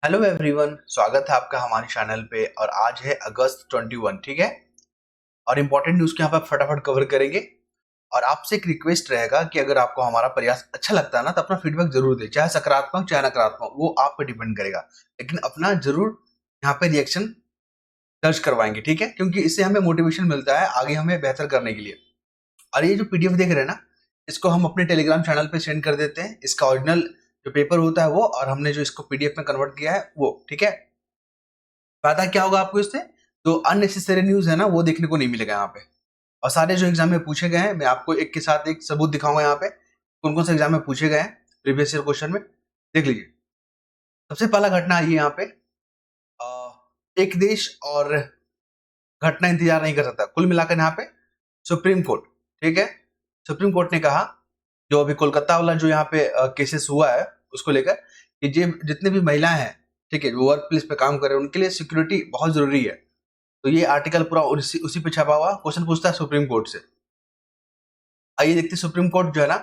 Hello everyone, स्वागत है आपका हमारे चैनल पे। और आज है अगस्त 21, ठीक है। और इम्पोर्टेंट न्यूज़ को यहाँ पर फटाफट कवर करेंगे। और आपसे एक रिक्वेस्ट रहेगा कि अगर आपको हमारा प्रयास अच्छा लगता है ना, तो अपना फीडबैक जरूर दें, चाहे सकारात्मक चाहे नकारात्मक, वो आप पे डिपेंड करेगा। लेकिन अपना जरूर यहाँ पे रिएक्शन दर्ज करवाएंगे, ठीक है, क्योंकि इससे हमें मोटिवेशन मिलता है आगे हमें बेहतर करने के लिए। और ये जो पीडीएफ देख रहे हैं ना, इसको हम अपने टेलीग्राम चैनल पे सेंड कर देते हैं। इसका ओरिजिनल जो पेपर होता है वो, और हमने जो इसको पीडीएफ में कन्वर्ट किया है वो, ठीक है। फायदा क्या होगा आपको इससे? जो अननेसेसरी न्यूज है ना, वो देखने को नहीं मिलेगा यहाँ पे। और सारे जो एग्जाम में पूछे गए हैं, मैं आपको एक के साथ एक सबूत दिखाऊंगा यहाँ पे कौन कौन से एग्जाम में पूछे गए हैं प्रीवियस ईयर क्वेश्चन में। देख लीजिए। सबसे पहला घटना आई है यहाँ पे। एक देश और घटना इंतजार नहीं कर सकता, कुल मिलाकर यहाँ पे सुप्रीम कोर्ट, ठीक है। सुप्रीम कोर्ट ने कहा, जो अभी कोलकाता वाला जो यहाँ पे केसेस हुआ है उसको लेकर, कि जितने भी महिलाएं हैं, ठीक है, जो वर्क प्लेस पे काम कर रहे हैं, उनके लिए सिक्योरिटी बहुत जरूरी है। तो ये आर्टिकल पूरा उसी पे छपा हुआ क्वेश्चन पूछता है सुप्रीम कोर्ट से। आइए देखते हैं सुप्रीम कोर्ट जो है ना,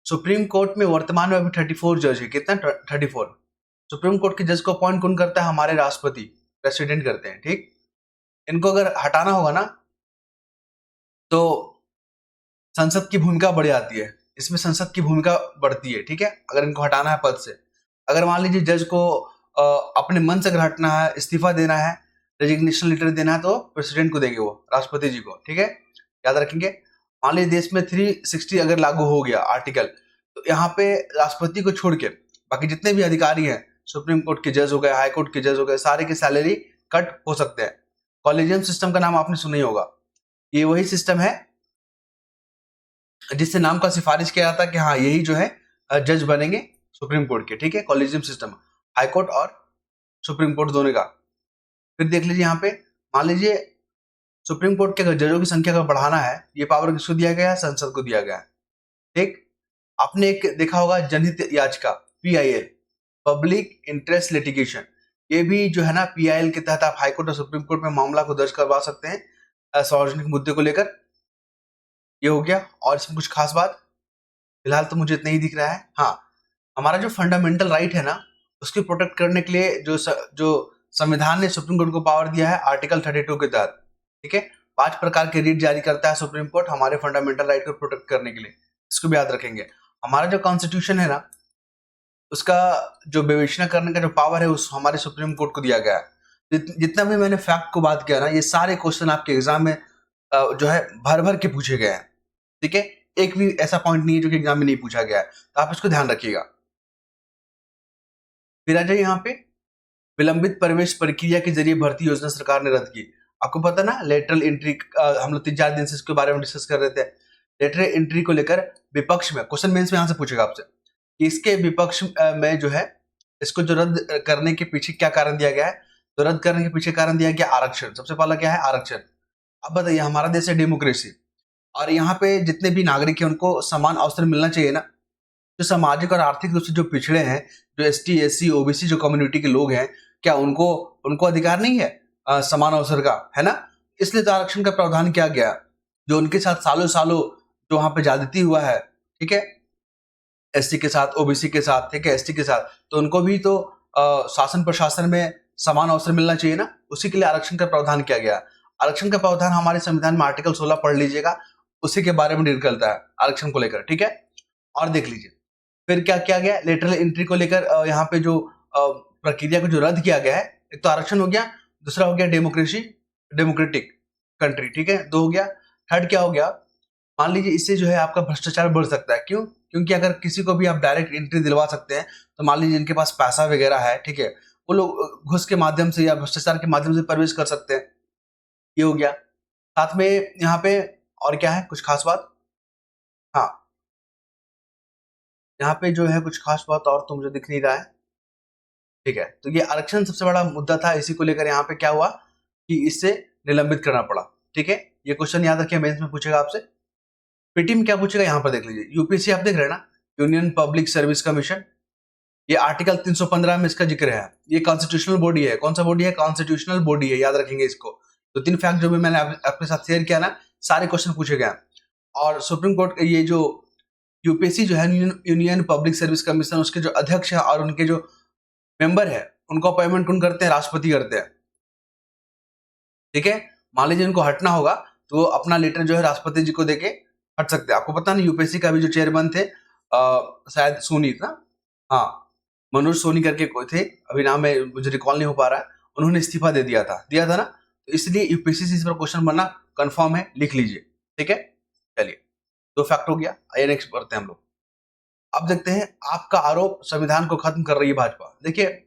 सुप्रीम कोर्ट में वर्तमान में अभी 34 जज है। कितना? 34। सुप्रीम कोर्ट के जज को अपॉइंट कौन करता है? हमारे राष्ट्रपति, प्रेसिडेंट करते हैं, ठीक। इनको अगर हटाना होगा ना, तो संसद की भूमिका बढ़ जाती है। इसमें संसद की भूमिका बढ़ती है, ठीक है, अगर इनको हटाना है पद से। अगर मान लीजिए जज को अपने मन से अगर हटना है, इस्तीफा देना है, रेजिग्नेशन लेटर देना है, तो प्रेसिडेंट को देंगे, वो राष्ट्रपति जी को, ठीक है, याद रखेंगे। मान लीजिए देश में 360 अगर लागू हो गया आर्टिकल, तो यहाँ पे राष्ट्रपति को छोड़ के बाकी जितने भी अधिकारी हैं, सुप्रीम कोर्ट के जज हो गए, हाई कोर्ट के जज हो गए, सारे की सैलरी कट हो सकते हैं। कॉलेजियम सिस्टम का नाम आपने सुना ही होगा। ये वही सिस्टम है जिससे नाम का सिफारिश किया जाता है कि हाँ, यही जो है जज बनेंगे सुप्रीम कोर्ट के, ठीक है। कॉलेजियम सिस्टम, हाई कोर्ट और सुप्रीम कोर्ट दोनों का। फिर देख लीजिए यहाँ पे, मान लीजिए सुप्रीम कोर्ट के जजों की संख्या का बढ़ाना है, ये पावर किसको दिया गया है? संसद को दिया गया है, ठीक। आपने एक देखा होगा जनहित याचिका, पीआईएल, पब्लिक इंटरेस्ट लिटिगेशन। ये भी जो है ना, पीआईएल के तहत आप हाईकोर्ट और सुप्रीम कोर्ट में मामला को दर्ज करवा सकते हैं सार्वजनिक मुद्दे को लेकर। ये हो गया। और इसमें कुछ खास बात फिलहाल तो मुझे इतना ही दिख रहा है। हाँ, हमारा जो फंडामेंटल राइट है ना, उसकी प्रोटेक्ट करने के लिए जो संविधान ने सुप्रीम कोर्ट को पावर दिया है आर्टिकल 32 के तहत, ठीक है। 5 प्रकार के रीट जारी करता है सुप्रीम कोर्ट हमारे फंडामेंटल राइट को प्रोटेक्ट करने के लिए। इसको भी याद रखेंगे। हमारा जो कॉन्स्टिट्यूशन है ना, उसका जो विवेचना करने का जो पावर है, उस हमारे सुप्रीम कोर्ट को दिया गया है। जितना भी मैंने फैक्ट को बात किया ना, ये सारे क्वेश्चन आपके एग्जाम में जो है भर भर के पूछे गए हैं, ठीक है। एक भी ऐसा पॉइंट नहीं है जो कि एग्जाम में नहीं पूछा गया है, तो आप इसको ध्यान रखिएगा। फिर आ जाइए यहाँ पे, विलंबित प्रवेश प्रक्रिया के जरिए भर्ती योजना सरकार ने रद्द की। आपको पता ना, लेटरल एंट्री, हम लोग 3-4 दिन से इसके बारे में डिस्कस कर रहे थे। लेटरल एंट्री को लेकर विपक्ष में क्वेश्चन मेंस में यहाँ से पूछेगा आपसे कि इसके विपक्ष में जो है, इसको जो रद्द करने के पीछे क्या कारण दिया गया है? तो रद्द करने के पीछे कारण दिया गया आरक्षण। सबसे पहला क्या है? आरक्षण। अब बताइए, हमारा देश है डेमोक्रेसी, और यहाँ पे जितने भी नागरिक हैं उनको समान अवसर मिलना चाहिए ना। जो सामाजिक और आर्थिक रूप से जो पिछड़े हैं, जो एसटी, एससी, ओबीसी जो कम्युनिटी के लोग हैं, क्या उनको उनको अधिकार नहीं है समान अवसर का, है ना? इसलिए तो आरक्षण का प्रावधान किया गया। जो उनके साथ सालों सालों जो वहां पे ज्यादती हुआ है, ठीक है, एससी के साथ, ओबीसी के साथ, ठीक है, एसटी के साथ, तो उनको भी तो शासन प्रशासन में समान अवसर मिलना चाहिए ना। उसी के लिए आरक्षण का प्रावधान किया गया। आरक्षण का प्रावधान हमारे संविधान में आर्टिकल 16 पढ़ लीजिएगा, उसी के बारे में निकलता है आरक्षण को लेकर, ठीक है। और देख लीजिए फिर क्या किया गया लेटरल एंट्री को लेकर। यहाँ पे जो प्रक्रिया को जो रद्द किया गया है, एक तो आरक्षण हो गया, दूसरा हो गया डेमोक्रेसी, डेमोक्रेटिक कंट्री, ठीक है, 2 हो गया। थर्ड क्या हो गया? मान लीजिए इससे जो है आपका भ्रष्टाचार बढ़ सकता है। क्यों? क्योंकि अगर किसी को भी आप डायरेक्ट एंट्री दिलवा सकते हैं, तो मान लीजिए जिनके पास पैसा वगैरह है, ठीक है, वो लोग घुस के माध्यम से या भ्रष्टाचार के माध्यम से प्रवेश कर सकते हैं। ये हो गया। साथ में यहाँ पे और क्या है कुछ खास बात? हाँ, यहाँ पे जो है कुछ खास बात और तो मुझे दिख नहीं रहा है, ठीक है। तो ये आरक्षण सबसे बड़ा मुद्दा था, इसी को लेकर यहाँ पे क्या हुआ कि इससे निलंबित करना पड़ा, ठीक है। ये क्वेश्चन याद रखिए, मेंस में पूछेगा आपसे। पीटी में क्या पूछेगा यहाँ पर देख लीजिए। यूपीएससी आप देख रहे हैं ना, यूनियन पब्लिक सर्विस कमीशन, ये आर्टिकल 315 में इसका जिक्र है। ये कॉन्स्टिट्यूशनल बॉडी है। कौन सा बॉडी है? कॉन्स्टिट्यूशनल बॉडी है, याद रखेंगे इसको। तो 3 फैक्ट जो भी मैंने आपके साथ शेयर किया ना, सारे क्वेश्चन पूछे गए। और सुप्रीम कोर्ट, ये जो यूपीएससी जो है, यूनियन पब्लिक सर्विस कमीशन, उसके जो अध्यक्ष है और उनके जो मेंबर है, उनको अपॉइंटमेंट कौन करते हैं? राष्ट्रपति करते हैं, ठीक है। मान लीजिए उनको हटना होगा तो वो अपना लेटर जो है राष्ट्रपति जी को देके हट सकते हैं। आपको पता नहीं यूपीएससी का भी जो चेयरमैन थे शायद सोनी था, हाँ मनोज सोनी करके कोई थे, अभी नाम है मुझे रिकॉल नहीं हो पा रहा है, उन्होंने इस्तीफा दिया था ना, तो इसलिए यूपीएससी से इस पर क्वेश्चन बनना कंफर्म है, लिख लीजिए, ठीक है। चलिए 2 फैक्ट हो गया, आइए नेक्स्ट बढ़ते हैं हम लोग। अब देखते हैं आपका आरोप संविधान को खत्म कर रही है भाजपा। देखिए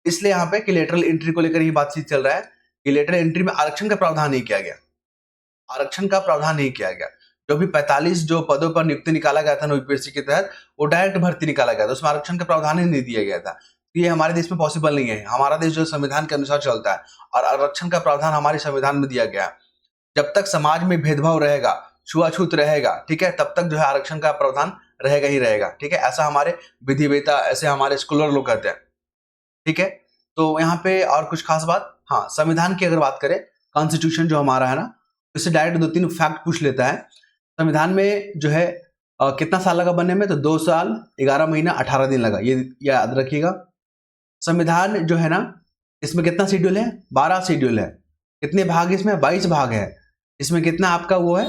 इसलिए यहाँ पे कि लेटरल एंट्री को लेकर ही बातचीत चल रहा है कि लेटरल एंट्री में आरक्षण का प्रावधान नहीं किया गया, आरक्षण का प्रावधान नहीं किया गया। जो भी 45 जो पदों पर नियुक्ति निकाला गया था यूपीएससी के तहत, वो डायरेक्ट भर्ती निकाला गया था, उसमें आरक्षण का प्रावधान ही नहीं दिया गया था। ये हमारे देश में पॉसिबल नहीं है। हमारा देश जो संविधान के अनुसार चलता है और आरक्षण का प्रावधान हमारे संविधान में दिया गया है। जब तक समाज में भेदभाव रहेगा, छुआछूत रहेगा, ठीक है, तब तक जो है आरक्षण का प्रावधान रहेगा ही रहेगा, ठीक है। ऐसा हमारे विधिवेता, ऐसे हमारे स्कॉलर लोग कहते हैं, ठीक है। तो यहाँ पे और कुछ खास बात, हाँ संविधान की अगर बात करें, कॉन्स्टिट्यूशन जो हमारा है ना, इससे डायरेक्ट 2-3 फैक्ट पूछ लेता है। संविधान में जो है कितना साल लगा बनने में? तो 2 साल 11 महीना 18 दिन लगा, ये याद रखिएगा। संविधान जो है ना, इसमें कितना शेड्यूल है? 12 शेड्यूल है। कितने भाग इसमें? 22 भाग है। इसमें कितना आपका वो है?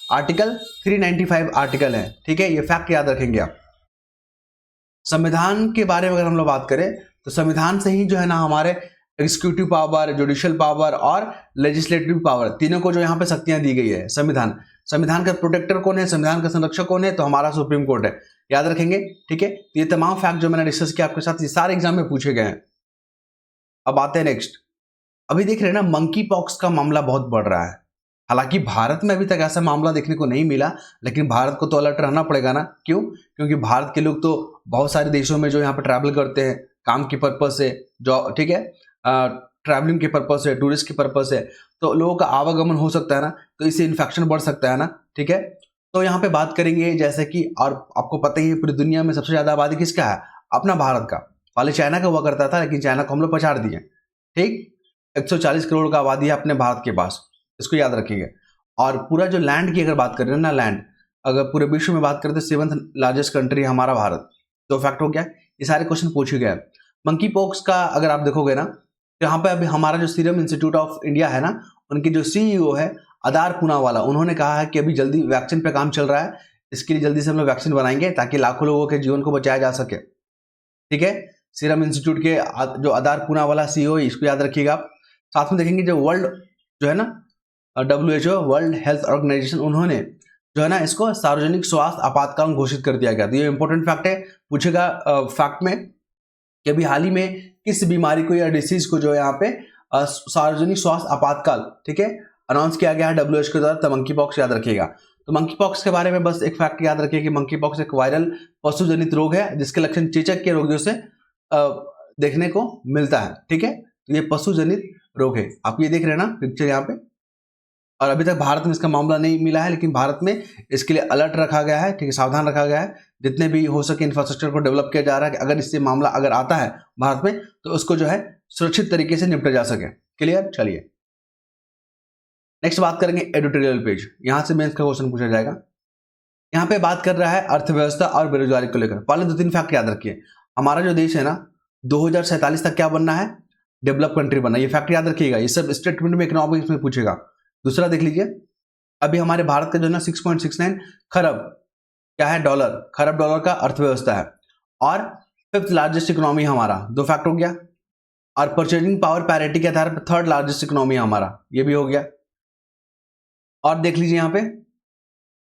आर्टिकल 395 आर्टिकल है, ठीक है। ये फैक्ट याद रखेंगे आप। संविधान के बारे में अगर हम लोग बात करें तो संविधान से ही जो है ना हमारे एग्जीक्यूटिव पावर, जुडिशियल पावर और लेजिस्लेटिव पावर, तीनों को जो यहाँ पे शक्तियां दी गई है। संविधान का प्रोटेक्टर कौन है, संविधान का संरक्षक कौन है? तो हमारा सुप्रीम कोर्ट है, याद रखेंगे, ठीक है। तो ये तमाम फैक्ट जो मैंने डिस्कस किया आपके साथ, ये सारे एग्जाम में पूछे गए हैं। अब आते हैं नेक्स्ट। अभी देख रहे हैं ना, मंकी पॉक्स का मामला बहुत बढ़ रहा है। हालांकि भारत में अभी तक ऐसा मामला देखने को नहीं मिला, लेकिन भारत को तो अलर्ट रहना पड़ेगा ना। क्यों? क्योंकि भारत के लोग तो बहुत सारे देशों में जो यहाँ पर ट्रैवल करते हैं काम के पर्पज से, जो ठीक है, ट्रैवलिंग के पर्पज से, टूरिस्ट के पर्पज से, तो लोगों का आवागमन हो सकता है ना, तो इससे इन्फेक्शन बढ़ सकता है ना, ठीक है। तो यहाँ पे बात करेंगे जैसे कि, और आपको पता ही है पूरी दुनिया में सबसे ज्यादा आबादी किसका है? अपना भारत का। पहले चाइना का हुआ करता था, लेकिन चाइना को हम लोग पछाड़ दिए, ठीक। 140 करोड़ का आबादी है अपने भारत के पास, इसको याद रखिएगा। और पूरा जो लैंड की अगर बात करें ना, लैंड अगर पूरे विश्व में बात करें तो 7th लार्जेस्ट कंट्री है हमारा भारत। तो फैक्ट हो गया, ये सारे क्वेश्चन पूछे गए। मंकी पॉक्स का अगर आप देखोगे ना, तो यहाँ पे अभी हमारा जो सीरम इंस्टीट्यूट ऑफ इंडिया है ना, उनके जो सीईओ है अदार पूनावाला, उन्होंने कहा है कि अभी जल्दी वैक्सीन पे काम चल रहा है, इसके लिए जल्दी से हम लोग वैक्सीन बनाएंगे ताकि लाखों लोगों के जीवन को बचाया जा सके, ठीक है। सीरम इंस्टीट्यूट के जो अदार पूनावाला सीईओ है, इसको याद रखिएगा आप। साथ में देखेंगे जो वर्ल्ड जो है ना, WHO वर्ल्ड हेल्थ ऑर्गेनाइजेशन, उन्होंने जो है ना इसको सार्वजनिक स्वास्थ्य आपातकाल घोषित कर दिया गया। तो ये इंपॉर्टेंट फैक्ट है, पूछेगा फैक्ट में कि अभी हाल ही में किस बीमारी को या डिसीज को जो है यहाँ पे सार्वजनिक स्वास्थ्य आपातकाल, ठीक है, अनाउंस किया गया है WHO के द्वारा। तो मंकी पॉक्स याद रखिएगा। तो मंकी पॉक्स के बारे में बस एक फैक्ट याद रखिए कि मंकी पॉक्स एक वायरल पशुजनित रोग है जिसके लक्षण चेचक के रोगियों से देखने को मिलता है, ठीक है। तो ये पशुजनित रोग है, आप ये देख रहे हैं ना पिक्चर यहाँ पे। और अभी तक भारत में इसका मामला नहीं मिला है, लेकिन भारत में इसके लिए अलर्ट रखा गया है, ठीक है, सावधान रखा गया है। जितने भी हो सके इंफ्रास्ट्रक्चर को डेवलप किया जा रहा है कि अगर इससे मामला अगर आता है भारत में तो उसको जो है सुरक्षित तरीके से निपटा जा सके। क्लियर? चलिए नेक्स्ट बात करेंगे एडिटोरियल पेज। यहां से मेंस का क्वेश्चन पूछा जाएगा। यहाँ पे बात कर रहा है अर्थव्यवस्था और बेरोजगारी को लेकर। पहले 2-3 फैक्ट याद रखिए। हमारा जो देश है ना, 2047 तक क्या बनना है? डेवलप कंट्री बनना। ये फैक्ट याद रखिएगा, ये सब स्टेटमेंट में इकोनॉमिक्स में पूछेगा। दूसरा देख लीजिए, अभी हमारे भारत का जो है ना 6.69 खरब क्या है? डॉलर, खरब डॉलर का अर्थव्यवस्था है और 5th लार्जेस्ट इकोनॉमी हमारा। 2 फैक्ट हो गया। और परचेजिंग पावर पैरिटी के आधार पर 3rd लार्जेस्ट इकोनॉमी हमारा, ये भी हो गया। और देख लीजिए यहाँ पे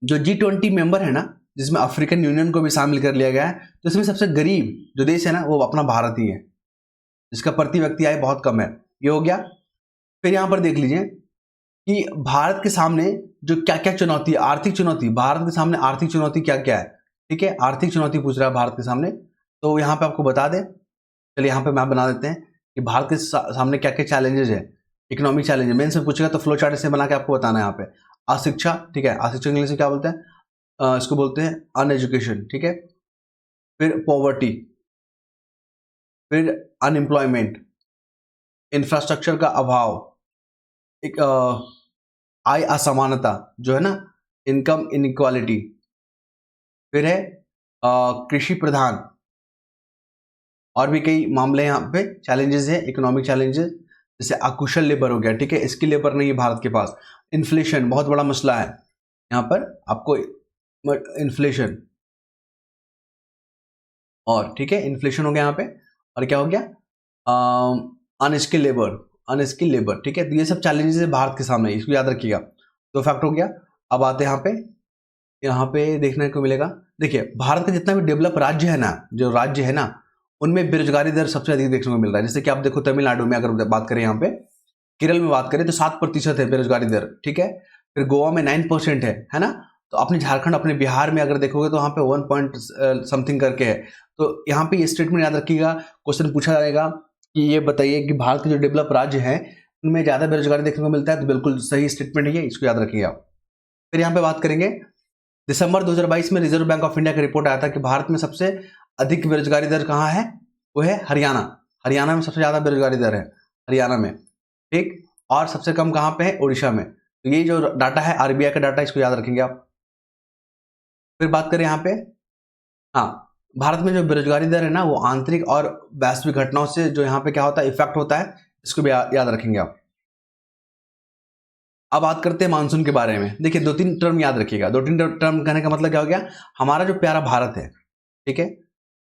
जो G20 मेंबर है ना, जिसमें अफ्रीकन यूनियन को भी शामिल कर लिया गया है, तो इसमें सबसे गरीब जो देश है ना वो अपना भारत ही है, जिसका प्रति व्यक्ति आय बहुत कम है। ये हो गया। फिर यहाँ पर देख लीजिए कि भारत के सामने जो क्या क्या चुनौती, आर्थिक चुनौती, भारत के सामने आर्थिक चुनौती क्या क्या है, ठीक है। आर्थिक चुनौती पूछ रहा है भारत के सामने, तो यहाँ पे आपको बता दें। चलिए यहाँ पे मैप बना देते हैं कि भारत के सामने क्या क्या चैलेंजेस है, इकोनॉमिक चैलेंजेस। मेन से पूछेगा तो फ्लो चार्ट से बना के आपको बताना है। यहाँ पे अशिक्षा, ठीक है, अशिक्षा इंग्लिश में क्या बोलते हैं? इसको बोलते हैं अनएजुकेशन, ठीक है। फिर पॉवर्टी, फिर अनएम्प्लॉयमेंट, इंफ्रास्ट्रक्चर का अभाव, एक आय असमानता जो है ना, इनकम इनइक्वालिटी, फिर है कृषि प्रधान, और भी कई मामले यहाँ पे चैलेंजेस है, इकोनॉमिक चैलेंजेस, जैसे अकुशल लेबर हो गया, ठीक है, स्किल लेबर नहीं है भारत के पास। इन्फ्लेशन बहुत बड़ा मसला है यहाँ पर आपको, इन्फ्लेशन, और ठीक है, इन्फ्लेशन हो गया यहाँ पे, और क्या हो गया, अनस्किल लेबर, अनस्किल लेबर, ठीक है। तो ये सब चैलेंजेस है भारत के सामने, इसको याद रखिएगा। दो फैक्ट हो गया। अब आते हैं यहाँ पे देखने को मिलेगा, देखिए भारत का जितना भी डेवलप राज्य है ना, जो राज्य है ना, उनमें बेरोजगारी दर सबसे अधिक देखने को मिल रहा है। जैसे कि आप देखो तमिलनाडु में, अगर बात करें यहाँ पे, केरल में बात करें तो 7% है बेरोजगारी दर, ठीक है। फिर गोवा में 9% है ना। तो अपने झारखंड, अपने बिहार में अगर देखोगे तो वहाँ पे 1 पॉइंट समथिंग करके है। तो यहाँ पे ये स्टेटमेंट याद रखिएगा, क्वेश्चन पूछा जाएगा कि ये बताइए कि भारत के जो डेवलप राज्य हैं उनमें ज्यादा बेरोजगारी देखने को मिलता है, तो बिल्कुल सही स्टेटमेंट है ये, इसको याद रखिएगा। फिर यहाँ पे बात करेंगे, दिसंबर 2022 में रिजर्व बैंक ऑफ इंडिया का रिपोर्ट आया था कि भारत में सबसे अधिक बेरोजगारी दर कहाँ है, वो है हरियाणा। हरियाणा में सबसे ज्यादा बेरोजगारी दर है, हरियाणा में, ठीक। और सबसे कम कहाँ पे है, उड़ीसा में। तो ये जो डाटा है आरबीआई का डाटा, इसको याद रखेंगे आप। फिर बात करें यहाँ पे, हाँ, भारत में जो बेरोजगारी दर है ना, वो आंतरिक और वैश्विक घटनाओं से जो यहाँ पे क्या होता है, इफेक्ट होता है, इसको भी याद रखेंगे आप। अब बात करते हैं मानसून के बारे में। देखिए 2-3 टर्म याद रखिएगा। 2-3 टर्म कहने का मतलब क्या हो गया, हमारा जो प्यारा भारत है, ठीक है,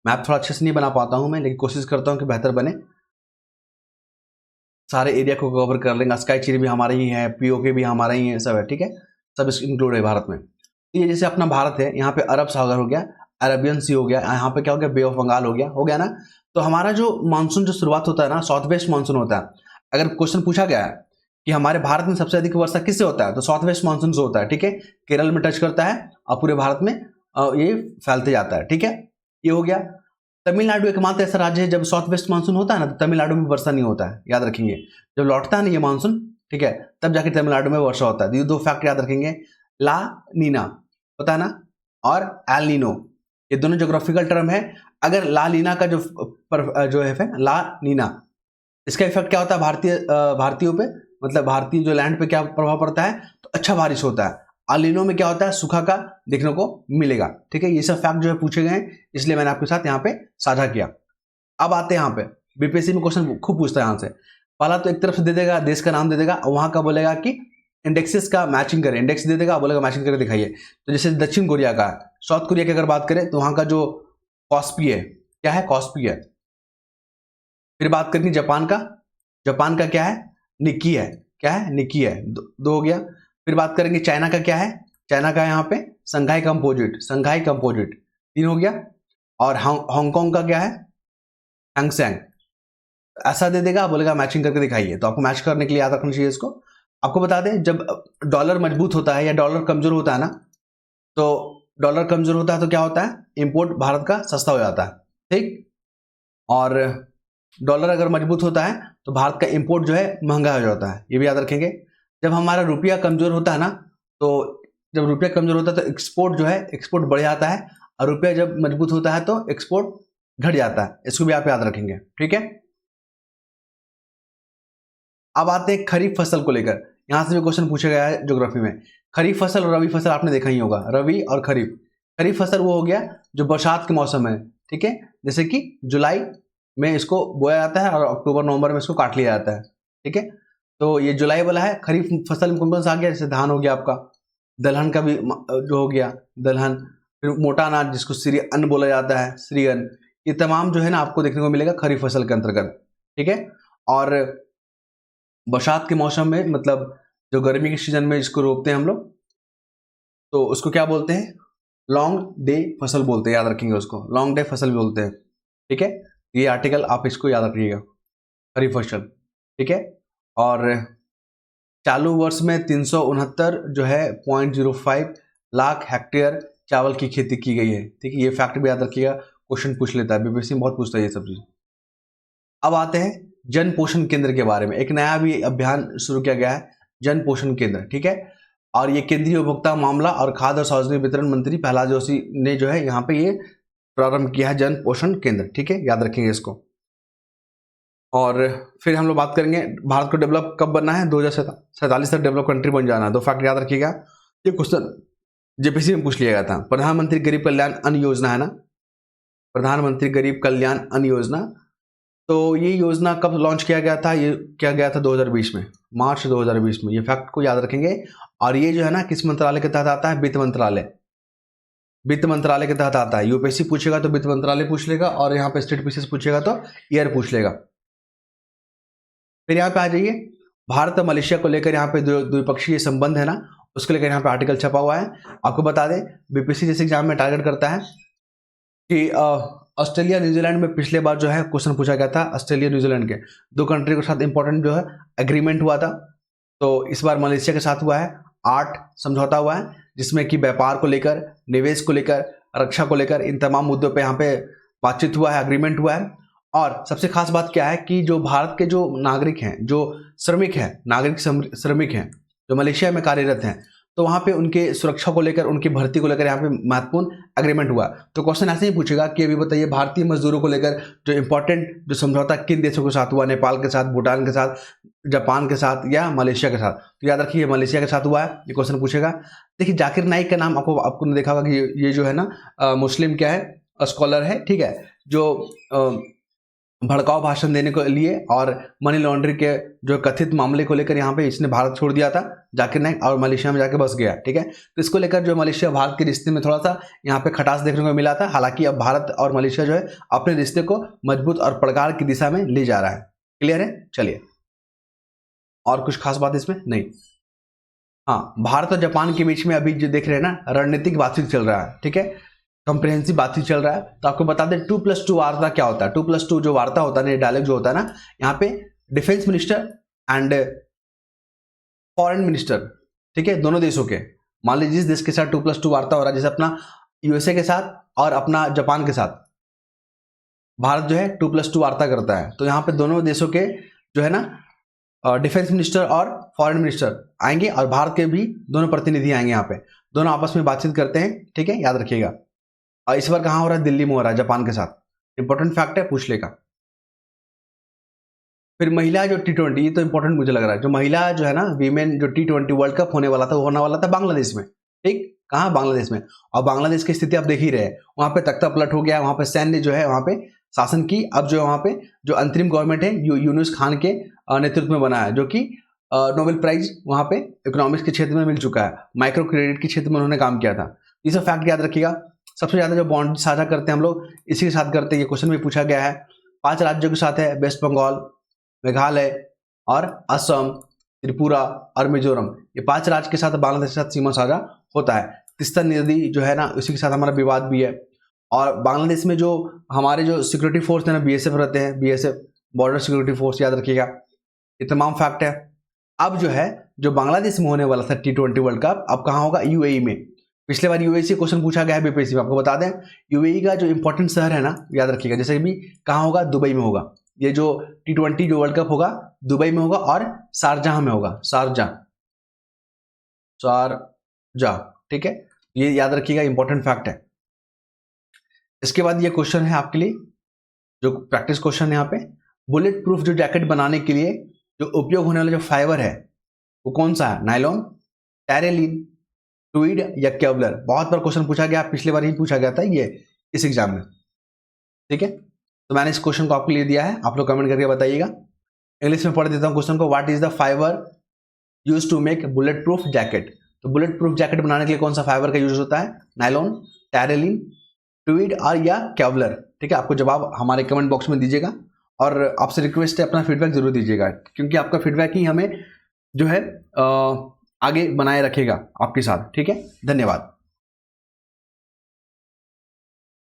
मैप थोड़ा अच्छे से नहीं बना पाता हूं मैं, लेकिन कोशिश करता हूं कि बेहतर बने, सारे एरिया को कवर कर लेंगे। स्काई चिरी भी हमारा ही है, पीओके भी हमारा ही है, सब है, ठीक है, सब इंक्लूड है भारत में। ये जैसे अपना भारत है, यहाँ पे अरब सागर हो गया, अरेबियन सी हो गया, यहाँ पे क्या हो गया, बे ऑफ बंगाल हो गया ना। तो हमारा जो मानसून जो शुरुआत होता है ना, साउथ वेस्ट मानसून होता है। अगर क्वेश्चन पूछा गया है कि हमारे भारत में सबसे अधिक वर्षा किससे होता है, तो साउथ वेस्ट मानसून से होता है, ठीक है। केरल में टच करता है और पूरे भारत में ये फैलते जाता है, ठीक है। ये हो गया। तमिलनाडु एकमात्र ऐसा राज्य है जब साउथ वेस्ट मानसून होता है ना, तो तमिलनाडु में वर्षा नहीं होता है, याद रखेंगे। जब लौटता है ना ये मानसून, ठीक है, तब जाके तमिलनाडु में वर्षा होता है। ये 2 फैक्ट याद रखेंगे, ला नीना पता है ना, और एल नीनो, ये दोनों ज्योग्राफिकल टर्म है। अगर ला नीना का जो है ला नीना, इसका इफेक्ट क्या होता है भारतीयों पे, मतलब भारतीय जो लैंड पे क्या प्रभाव पड़ता है, तो अच्छा बारिश होता है। अलिनो में क्या होता है, सूखा का देखने को मिलेगा, ठीक है। ये सब फैक्ट जो है पूछे गए हैं, इसलिए मैंने आपके साथ यहाँ पे साझा किया। अब आते हैं यहाँ पे, बीपीएससी में क्वेश्चन खूब पूछता है यहाँ से। पहला तो एक तरफ से दे देगा, देश का नाम दे देगा, वहां का बोलेगा कि इंडेक्सेस का मैचिंग करें, इंडेक्स दे देगा, बोलेगा मैचिंग करके दिखाइए। तो जैसे दक्षिण कोरिया का, साउथ कोरिया की अगर बात करें तो वहां का जो कॉस्पी है, क्या है, कॉस्पी है। फिर बात करेंगे जापान का, जापान का क्या है, निक्की है, क्या है, निक्की है, दो हो गया। फिर बात करेंगे चाइना का, क्या है, चाइना का यहाँ पे संघाई कंपोजिट, संघाई कंपोजिट, 3 हो गया। और हांगकांग का क्या है, हैंगसेंग। ऐसा दे देगा, बोलेगा मैचिंग करके दिखाइए। तो आपको मैच करने के लिए याद रखना चाहिए इसको। आपको बता दें, जब डॉलर मजबूत होता है या डॉलर कमजोर होता है ना, तो डॉलर कमजोर होता है तो क्या होता है, इंपोर्ट भारत का सस्ता हो जाता है, ठीक। और डॉलर अगर मजबूत होता है तो भारत का इंपोर्ट जो है महंगा हो जाता है, ये भी याद रखेंगे। जब हमारा रुपया कमजोर होता है ना, तो जब रुपया कमजोर होता है तो एक्सपोर्ट जो है, एक्सपोर्ट बढ़ जाता है, और रुपया जब मजबूत होता है तो एक्सपोर्ट घट जाता है। इसको भी आप याद रखेंगे, ठीक है। अब आते हैं खरीफ फसल को लेकर, यहां से भी क्वेश्चन पूछा गया है ज्योग्राफी में। खरीफ फसल और रबी फसल आपने देखा ही होगा, रबी और खरीफ। खरीफ फसल वो हो गया जो बरसात के मौसम है, ठीक है, जैसे कि जुलाई में इसको बोया जाता है और अक्टूबर नवंबर में इसको काट लिया जाता है, ठीक है। तो ये जुलाई वाला है। खरीफ फसल में कौन कौन सा आ गया, जैसे धान हो गया आपका, दलहन का भी जो हो गया दलहन, फिर मोटा अनाज जिसको श्री अन्न बोला जाता है, श्री अन्न, ये तमाम जो है ना आपको देखने को मिलेगा खरीफ फसल के अंतर्गत, ठीक है। और बरसात के मौसम में, मतलब जो गर्मी के सीजन में इसको रोपते हैं हम लोग, तो उसको क्या बोलते हैं, लॉन्ग डे फसल बोलते हैं, याद रखेंगे उसको, लॉन्ग डे फसल भी बोलते हैं, ठीक है। ये आर्टिकल आप इसको याद रखिएगा, खरीफ फसल, ठीक है। और चालू वर्ष में 369 जो है 0.05 लाख हेक्टेयर चावल की खेती की गई है, ठीक है। ये फैक्ट भी याद रखिएगा, क्वेश्चन पूछ लेता है, बीपीएससी में बहुत पूछता है ये सब चीज। अब आते हैं जन पोषण केंद्र के बारे में। एक नया भी अभियान शुरू किया गया है, जन पोषण केंद्र, ठीक है। और ये केंद्रीय उपभोक्ता मामला और खाद्य और सार्वजनिक वितरण मंत्री प्रहलाद जोशी ने जो है यहाँ पे ये प्रारंभ किया है, जन पोषण केंद्र, ठीक है, याद रखेंगे इसको। और फिर हम लोग बात करेंगे भारत को डेवलप कब बनना है, 2047 तक डेवलप कंट्री बन जाना है। 2 फैक्ट याद रखिएगा, ये क्वेश्चन जेपीसी में पूछ लिया गया था। प्रधानमंत्री गरीब कल्याण अन्न योजना है ना, प्रधानमंत्री गरीब कल्याण अन्न योजना। तो ये योजना कब लॉन्च किया गया था? ये किया गया था 2020 में, मार्च 2020 में। ये फैक्ट को याद रखेंगे। और ये जो है ना किस मंत्रालय के तहत आता है? वित्त मंत्रालय। वित्त मंत्रालय के तहत आता है। यूपीएससी पूछेगा तो वित्त मंत्रालय पूछ लेगा, और यहाँ पे स्टेट पीसीएस पूछेगा तो ईयर पूछ लेगा। फिर यहाँ पे आ जाइए, भारत और मलेशिया को लेकर यहाँ पे द्विपक्षीय संबंध है ना, उसको लेकर यहाँ पे आर्टिकल छपा हुआ है। आपको बता दें, बीपीएससी जैसे एग्जाम में टारगेट करता है कि ऑस्ट्रेलिया न्यूजीलैंड में पिछले बार जो है क्वेश्चन पूछा गया था, ऑस्ट्रेलिया न्यूजीलैंड के दो कंट्री के साथ इंपॉर्टेंट जो है एग्रीमेंट हुआ था। तो इस बार मलेशिया के साथ हुआ है, 8 समझौता हुआ है, जिसमें कि व्यापार को लेकर, निवेश को लेकर, रक्षा को लेकर, इन तमाम मुद्दों पे यहाँ पे बातचीत हुआ है, एग्रीमेंट हुआ है। और सबसे खास बात क्या है कि जो भारत के जो नागरिक हैं, जो श्रमिक हैं, नागरिक श्रमिक हैं, जो मलेशिया में कार्यरत हैं, तो वहाँ पे उनके सुरक्षा को लेकर, उनकी भर्ती को लेकर यहाँ पे महत्वपूर्ण एग्रीमेंट हुआ। तो क्वेश्चन ऐसे ही पूछेगा कि अभी बताइए, भारतीय मजदूरों को लेकर जो इंपॉर्टेंट जो समझौता किन देशों के साथ हुआ? नेपाल के साथ, भूटान के साथ, जापान के साथ या मलेशिया के साथ? तो याद रखिए मलेशिया के साथ हुआ है, ये क्वेश्चन पूछेगा। देखिए जाकिर नाइक का नाम आपको देखा होगा कि ये जो है ना मुस्लिम क्या है, स्कॉलर है, ठीक है, जो भड़काऊ भाषण देने के लिए और मनी लॉन्ड्रिंग के जो कथित मामले को लेकर यहाँ पे इसने भारत छोड़ दिया था, जाकिर नाइक, और मलेशिया में जाके बस गया, ठीक है। तो इसको लेकर जो मलेशिया भारत के रिश्ते में थोड़ा सा यहाँ पे खटास देखने को मिला था। हालांकि अब भारत और मलेशिया जो है अपने रिश्ते को मजबूत और प्रगाढ़ की दिशा में ले जा रहा है। क्लियर है? चलिए, और कुछ खास बात इसमें नहीं। हाँ, भारत और जापान के बीच में अभी जो देख रहे हैं ना, रणनीतिक बातचीत चल रहा है, ठीक है, कॉम्प्रिहेंसिव बातचीत चल रहा है। तो आपको बता दें 2+2 वार्ता क्या होता है। 2+2 जो वार्ता होता है ना, डायलॉग जो होता है ना, यहाँ पे defence minister and foreign minister, ठीक है, दोनों देशों के, मान लीजिए जिस देश के साथ 2+2 वार्ता हो रहा है, जैसे अपना यूएसए के साथ और अपना जापान के साथ भारत जो है 2+2 वार्ता करता है, तो यहाँ पे दोनों देशों के जो है ना डिफेंस मिनिस्टर और फॉरेन मिनिस्टर आएंगे, और भारत के भी दोनों प्रतिनिधि आएंगे। यहाँ पे दोनों आपस में बातचीत करते हैं, ठीक है, याद रखिएगा। और इस बार कहाँ हो रहा है? दिल्ली में हो रहा है, जापान के साथ। इंपॉर्टेंट फैक्ट है, पूछ लेगा। फिर महिला जो T20, ये तो इंपॉर्टेंट मुझे लग रहा है, जो महिला जो है ना वीमेन जो T20 वर्ल्ड कप होने वाला था, वो होने वाला था बांग्लादेश में, ठीक, कहाँ? बांग्लादेश में। और बांग्लादेश की स्थिति आप देख ही रहे हैं, वहां पे तख्ता पलट हो गया, वहां पे सैन्य जो है वहां पे शासन की, अब जो वहां पे जो अंतरिम गवर्नमेंट है यूनुस खान के नेतृत्व में बना है, जो कि नोबेल प्राइज वहां पे इकोनॉमिक्स के क्षेत्र में मिल चुका है, माइक्रो क्रेडिट के क्षेत्र में उन्होंने काम किया था। ये सब फैक्ट याद रखिएगा। सबसे ज्यादा जो बॉन्ड साझा करते हैं हम लोग, इसी के साथ करते हैं। ये क्वेश्चन भी पूछा गया है। 5 राज्यों के साथ है, वेस्ट बंगाल, मेघालय और असम, त्रिपुरा और मिजोरम। ये 5 राज्य के साथ बांग्लादेश के साथ सीमा साझा होता है। तिस्ता नदी जो है ना, उसी के साथ हमारा विवाद भी है। और बांग्लादेश में जो हमारे जो सिक्योरिटी फोर्स है ना, बीएसएफ रहते हैं, बीएसएफ बॉर्डर सिक्योरिटी फोर्स, याद रखिएगा। ये तमाम फैक्ट है। अब जो है जो बांग्लादेश में होने वाला था T20 वर्ल्ड कप, अब कहाँ होगा? यूएई में। पिछले बार यूएई से क्वेश्चन पूछा गया है बीपीएससी में, आपको बता दें। यूएई का जो इंपॉर्टेंट शहर है ना, याद रखिएगा, जैसे भी कहाँ होगा? दुबई में होगा। ये जो T20 जो वर्ल्ड कप होगा दुबई में होगा और शारजाह में होगा, शारजाह, ठीक है, ये याद रखिएगा, इंपॉर्टेंट फैक्ट है। इसके बाद ये क्वेश्चन है आपके लिए, जो प्रैक्टिस क्वेश्चन है यहाँ पे, बुलेट प्रूफ जो जैकेट बनाने के लिए जो उपयोग होने वाला जो फाइबर है वो कौन सा है? नायलॉन, टेरेलिन, ट्वीड या केवलर? बहुत बार क्वेश्चन पूछा गया, पिछले बार ही पूछा गया था ये इस एग्जाम में, ठीक है। तो मैंने इस क्वेश्चन को आपके लिए दिया है, आप लोग कमेंट करके बताइएगा। इंग्लिश में पढ़ देता हूँ क्वेश्चन को। What is the fibre use to make bulletproof jacket? तो बुलेट प्रूफ जैकेट बनाने के लिए कौन सा फाइबर का यूज होता है? नायलॉन, टेरेलिन, ट्वीड और या केवलर, ठीक है। आपको जवाब हमारे कमेंट बॉक्स में दीजिएगा, और आपसे रिक्वेस्ट है अपना फीडबैक जरूर दीजिएगा, क्योंकि आपका फीडबैक ही हमें जो है आगे बनाए रखेगा आपके साथ, ठीक है। धन्यवाद।